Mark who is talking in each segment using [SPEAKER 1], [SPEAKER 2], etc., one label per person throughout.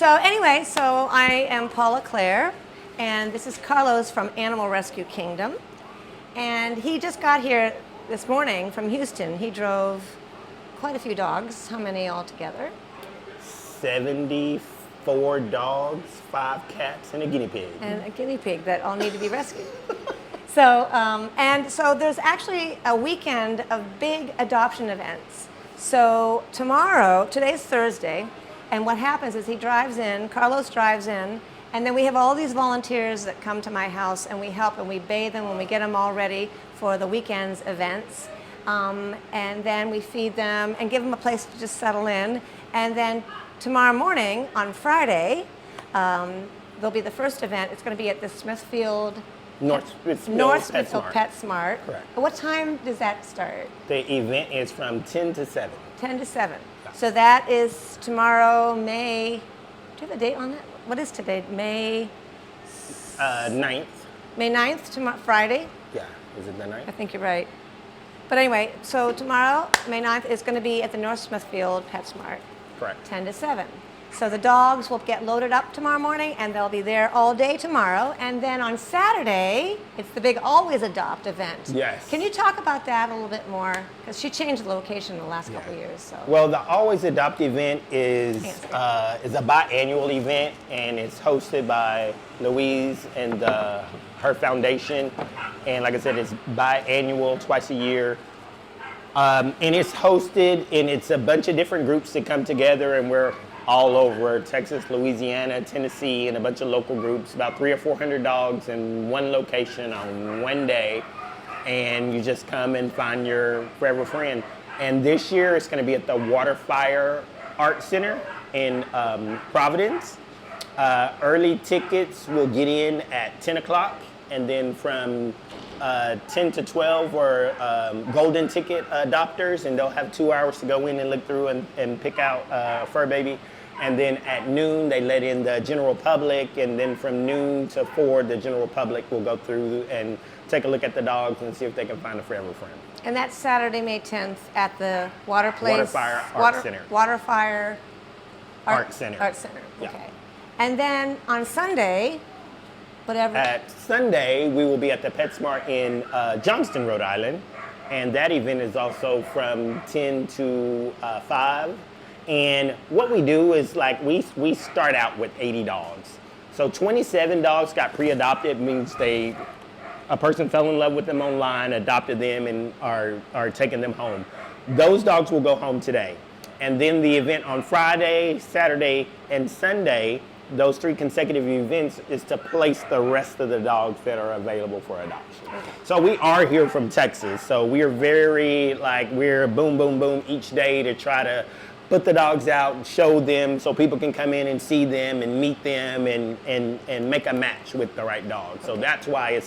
[SPEAKER 1] So anyway, so I am Paula Claire, and this is Carlos from Animal Rescue Kingdom. And he just got here this morning from Houston. He drove quite a few dogs. How many altogether?
[SPEAKER 2] 74 dogs, 5 cats, and a guinea pig.
[SPEAKER 1] And a guinea pig that all need to be rescued. So there's actually a weekend of big adoption events. So today's Thursday, and what happens is Carlos drives in, and then we have all these volunteers that come to my house, and we help and we bathe them when we get them all ready for the weekend's events. And then we feed them and give them a place to just settle in. And then tomorrow morning, on Friday, there'll be the first event. It's going to be at the Smithfield
[SPEAKER 2] North
[SPEAKER 1] Smithfield PetSmart.
[SPEAKER 2] Correct.
[SPEAKER 1] What time does that start?
[SPEAKER 2] The event is from 10 to 7.
[SPEAKER 1] 10 to 7. So that is tomorrow, May. Do you have a date on that? What is today? May
[SPEAKER 2] 9th.
[SPEAKER 1] May 9th, tomorrow, Friday?
[SPEAKER 2] Yeah, is it the 9th?
[SPEAKER 1] I think you're right. But anyway, so tomorrow, May 9th, is going to be at the North Smithfield PetSmart.
[SPEAKER 2] Correct.
[SPEAKER 1] 10 to 7. So the dogs will get loaded up tomorrow morning, and they'll be there all day tomorrow. And then on Saturday, it's the big Always Adopt event.
[SPEAKER 2] Yes.
[SPEAKER 1] Can you talk about that a little bit more? Because she changed the location in the last couple of years. So.
[SPEAKER 2] Well, the Always Adopt event is a biannual event, and it's hosted by Louise and her foundation. And like I said, it's biannual, twice a year. And it's hosted, and it's a bunch of different groups that come together, and we're all over Texas, Louisiana, Tennessee, and a bunch of local groups, about 300 or 400 dogs in one location on one day. And you just come and find your forever friend. And this year it's going to be at the Waterfire Art Center in Providence. Early tickets will get in at 10 o'clock, and then from 10 to 12 are golden ticket adopters, and they'll have 2 hours to go in and look through and pick out a fur baby. And then at noon, they let in the general public, and then from noon to 4, the general public will go through and take a look at the dogs and see if they can find a forever friend.
[SPEAKER 1] And that's Saturday, May 10th at the
[SPEAKER 2] Waterfire Art Center.
[SPEAKER 1] Waterfire
[SPEAKER 2] Art Center.
[SPEAKER 1] Art Center,
[SPEAKER 2] Yeah.
[SPEAKER 1] okay. And then on Sunday, whatever.
[SPEAKER 2] At Sunday, we will be at the PetSmart in Johnston, Rhode Island. And that event is also from 10 to 5. And what we do is we start out with 80 dogs. So 27 dogs got pre-adopted, means a person fell in love with them online, adopted them, and are taking them home. Those dogs will go home today. And then the event on Friday, Saturday, and Sunday, those 3 consecutive events, is to place the rest of the dogs that are available for adoption. Okay. So we are here from Texas. So we are we're boom, boom, boom each day to try to put the dogs out and show them so people can come in and see them and meet them and make a match with the right dog. So that's why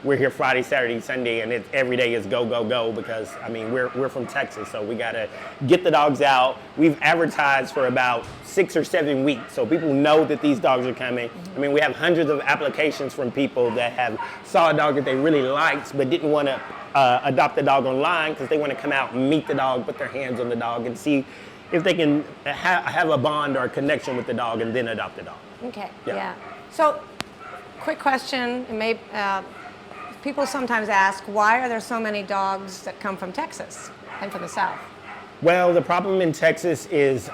[SPEAKER 2] we're here Friday, Saturday, Sunday, and every day is go, go, go, because we're from Texas, so we gotta get the dogs out. We've advertised for about 6 or 7 weeks, so people know that these dogs are coming. We have hundreds of applications from people that have saw a dog that they really liked but didn't want to adopt the dog online because they want to come out and meet the dog, put their hands on the dog, and see if they can have a bond or a connection with the dog and then adopt the dog.
[SPEAKER 1] Okay, yeah. So, quick question, people sometimes ask, why are there so many dogs that come from Texas and from the South?
[SPEAKER 2] Well, the problem in Texas is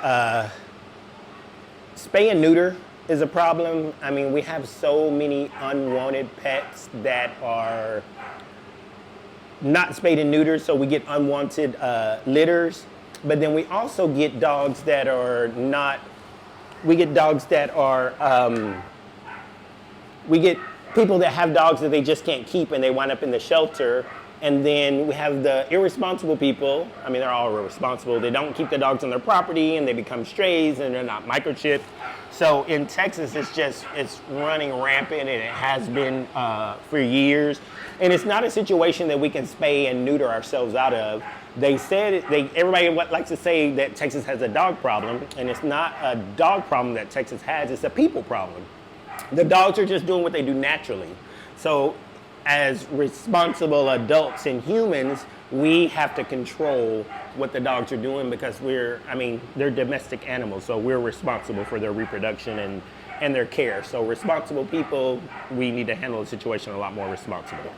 [SPEAKER 2] spay and neuter is a problem. We have so many unwanted pets that are not spayed and neutered, so we get unwanted litters. But then we also get dogs that are we get people that have dogs that they just can't keep and they wind up in the shelter. And then we have the irresponsible people. They're all irresponsible. They don't keep the dogs on their property and they become strays and they're not microchipped. So in Texas, it's running rampant, and it has been for years. And it's not a situation that we can spay and neuter ourselves out of. Everybody likes to say that Texas has a dog problem, and it's not a dog problem that Texas has, it's a people problem. The dogs are just doing what they do naturally. So as responsible adults and humans, we have to control what the dogs are doing because they're domestic animals, so we're responsible for their reproduction and their care. So responsible people, we need to handle the situation a lot more responsibly.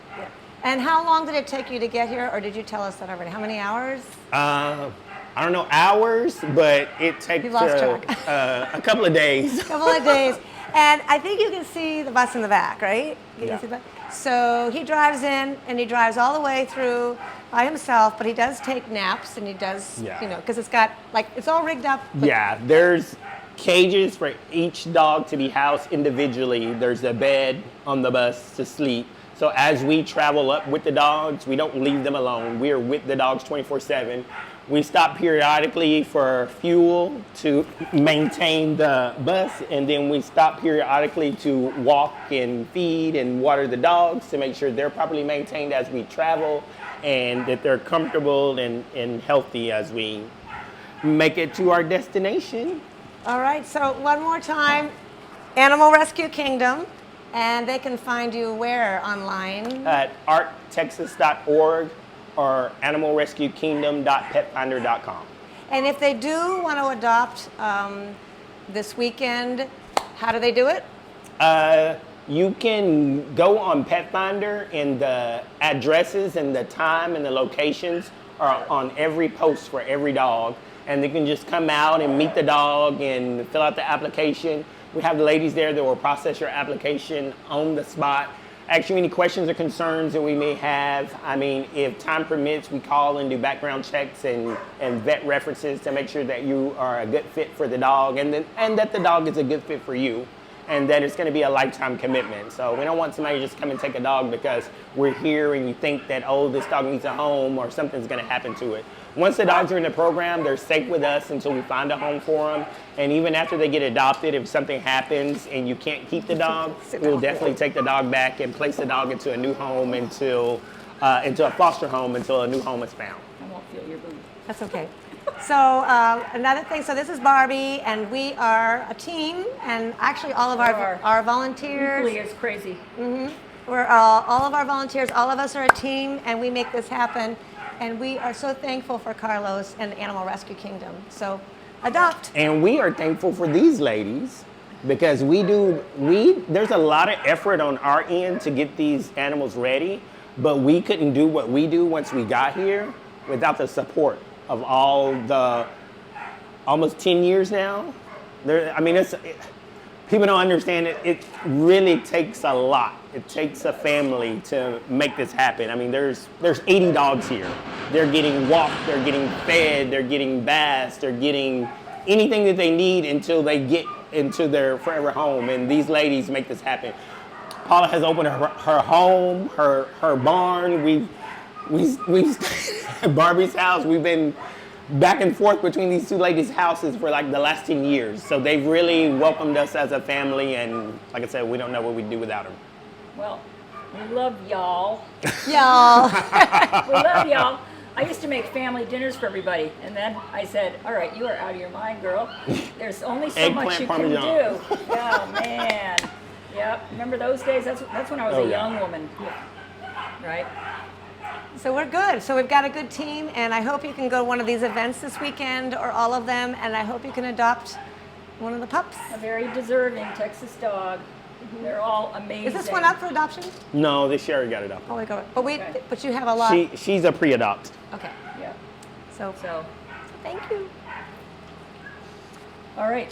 [SPEAKER 1] And how long did it take you to get here, or did you tell us that already? How many hours?
[SPEAKER 2] I don't know hours, but it takes
[SPEAKER 1] You've lost track.
[SPEAKER 2] a couple of days.
[SPEAKER 1] A couple of days. And I think you can see the bus in the back, right? You
[SPEAKER 2] Yeah.
[SPEAKER 1] can see the back? So he drives in, and he drives all the way through by himself, but he does take naps, and he does,
[SPEAKER 2] Yeah.
[SPEAKER 1] because it's got, it's all rigged up.
[SPEAKER 2] Yeah, there's cages for each dog to be housed individually. There's a bed on the bus to sleep. So as we travel up with the dogs, we don't leave them alone. We are with the dogs 24/7. We stop periodically for fuel to maintain the bus, and then we stop periodically to walk and feed and water the dogs to make sure they're properly maintained as we travel and that they're comfortable and healthy as we make it to our destination.
[SPEAKER 1] All right, so one more time, Animal Rescue Kingdom, and they can find you where online?
[SPEAKER 2] At arttexas.org or animalrescuekingdom.petfinder.com.
[SPEAKER 1] And if they do want to adopt this weekend, how do they do it?
[SPEAKER 2] You can go on Pet Finder, and the addresses and the time and the locations are on every post for every dog. And they can just come out and meet the dog and fill out the application. We have the ladies there that will process your application on the spot. Ask you any questions or concerns that we may have. If time permits, we call and do background checks and vet references to make sure that you are a good fit for the dog and that the dog is a good fit for you, and that it's going to be a lifetime commitment. So we don't want somebody to just come and take a dog because we're here and you think that, this dog needs a home or something's going to happen to it. Once the dogs are in the program, they're safe with us until we find a home for them. And even after they get adopted, if something happens and you can't keep the dog, we'll definitely take the dog back and place the dog into a new home into a foster home until a new home is found.
[SPEAKER 3] I won't feel your booty.
[SPEAKER 1] That's okay. So another thing, so this is Barbie, and we are a team, and actually all of our volunteers.
[SPEAKER 3] Equally as crazy.
[SPEAKER 1] We're all of our volunteers, all of us are a team, and we make this happen. And we are so thankful for Carlos and Animal Rescue Kingdom. So adopt.
[SPEAKER 2] And we are thankful for these ladies because there's a lot of effort on our end to get these animals ready, but we couldn't do what we do once we got here without the support of all the almost 10 years now. People don't understand it. It really takes a lot. It takes a family to make this happen. There's 80 dogs here. They're getting walked, they're getting fed, they're getting baths, they're getting anything that they need until they get into their forever home. And these ladies make this happen. Paula has opened her home, her barn. We've at Barbie's house. We've been back and forth between these two ladies' houses for like the last 10 years. So they've really welcomed us as a family, and like I said, we don't know what we'd do without them.
[SPEAKER 3] Well, we love y'all.
[SPEAKER 1] Y'all.
[SPEAKER 3] We love y'all. I used to make family dinners for everybody, and then I said, all right, you are out of your mind, girl. There's only so
[SPEAKER 2] Eggplant
[SPEAKER 3] much you
[SPEAKER 2] Parmesan.
[SPEAKER 3] can do. Oh, man. Yep. Remember those days? That's when I was a young woman. Right?
[SPEAKER 1] So we're good. So we've got a good team, and I hope you can go to one of these events this weekend, or all of them, and I hope you can adopt one of the pups.
[SPEAKER 3] A very deserving Texas dog. They're all amazing.
[SPEAKER 1] Is this one up for adoption?
[SPEAKER 2] No, this Sherry got it up.
[SPEAKER 1] Oh, we go. But
[SPEAKER 3] Okay.
[SPEAKER 1] but you have a lot.
[SPEAKER 2] She's a pre-adopt.
[SPEAKER 1] Okay.
[SPEAKER 3] Yeah.
[SPEAKER 1] So
[SPEAKER 3] So,
[SPEAKER 1] thank you.
[SPEAKER 3] all right.